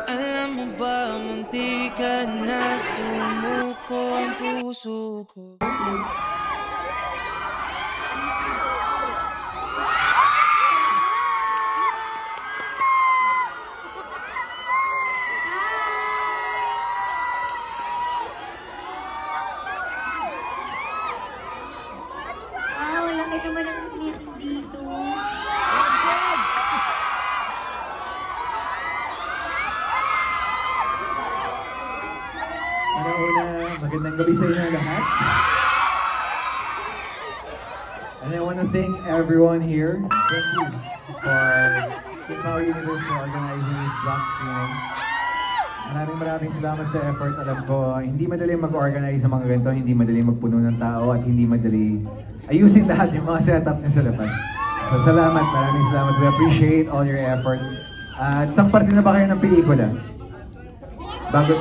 Alam mo ba, munti ka na sumuko ang puso ko. Laki naman ang screen dito. Magandang gabi sa inyo lahat. And I want to thank everyone here. Thank you for Kim Power Universe for organizing this block screening. Maraming salamat sa effort. Alam ko, hindi madaling mag-organize sa mga ganito, hindi madaling magpuno ng tao, at hindi madali ayusin lahat yung mga setup niya sa labas. So salamat, maraming salamat. We appreciate all your effort. At isang parte na ba kayo ng pelikula? Bago...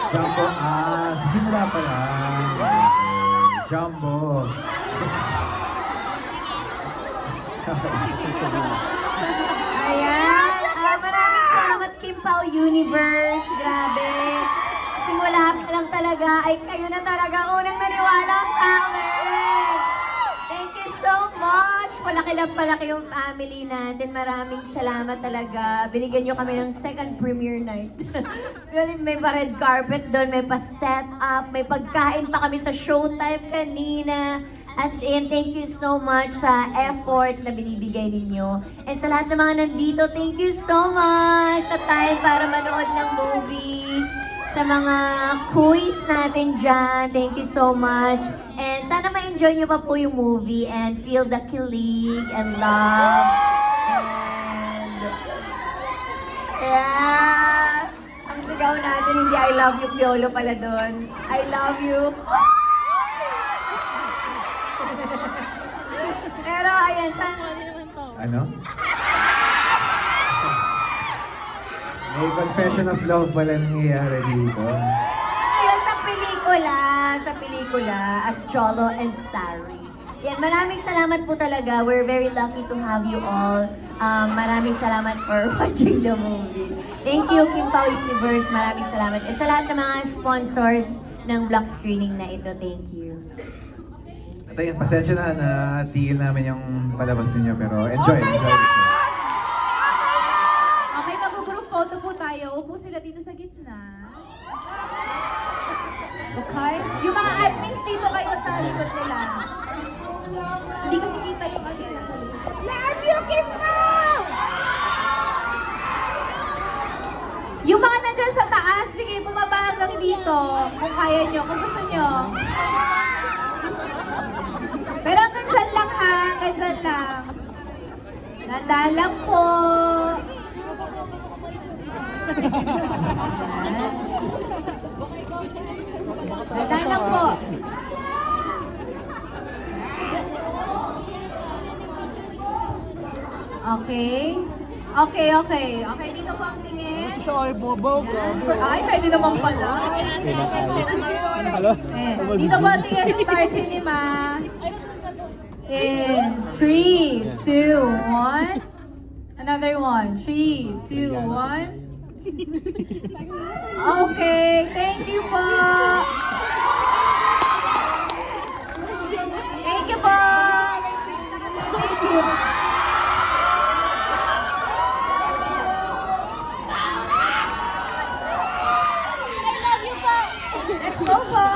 Jumbo, sa simula pa lang. Jumbo. Ayan, maraming salamat Kim Pao Universe. Grabe. Simula lang talaga ay kayo na talaga unang naniwala sa amin. Thank you so much. Palaki yung family natin. Maraming salamat talaga. Binigyan nyo kami ng second premiere night. May pa-red carpet doon, may pa-set up, may pagkain pa kami sa showtime kanina. As in, thank you so much sa effort na binibigay ninyo. And sa lahat ng mga nandito, thank you so much sa time para manood ng movie. Sa mga quiz natin dyan, thank you so much. And sana ma-enjoy nyo pa po yung movie and feel the kilig and love. And yeah, ang sigaw natin, hindi I love you Piolo pala doon. I love you. Pero ayan, sana ano? May confession of love pala nangyayari dito. Ayun, sa pelikula, as Cholo and Sari. Yan, maraming salamat po talaga. We're very lucky to have you all. Maraming salamat for watching the movie. Thank you, Kim Pao Universe. Maraming salamat. At sa lahat ng mga sponsors ng block screening na ito, thank you. At ayun, pasensya na tigil namin yung palabas ninyo, pero enjoy. Photo po tayo. Upo sila dito sa gitna. Okay? Yung mga admins dito kayo sa likod nila. Hindi kasi kita yung admin nasa likod. Love you, Kim Pao! Yung mga nandyan sa taas, sige, bumaba hanggang dito. Kung kaya nyo, kung gusto nyo. Pero hanggang dyan lang ha, hanggang dyan lang. Nandaan lang po. Nandaan lang po. Okay. Okay, dito po ang tingin. Ay, pwede naman pala. Dito po ang tingin sa Star Cinema. In 3, 2, 1. Another one. 3, 2, 1. Okay, thank you po. Thank you po. Thank you. I love you po. Let's go po.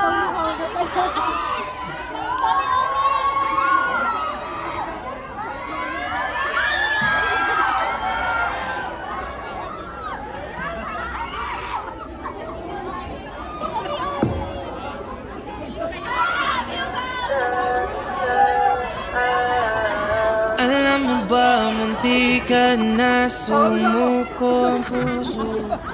Alam mo ba, munti ka na sumuko ang puso ko.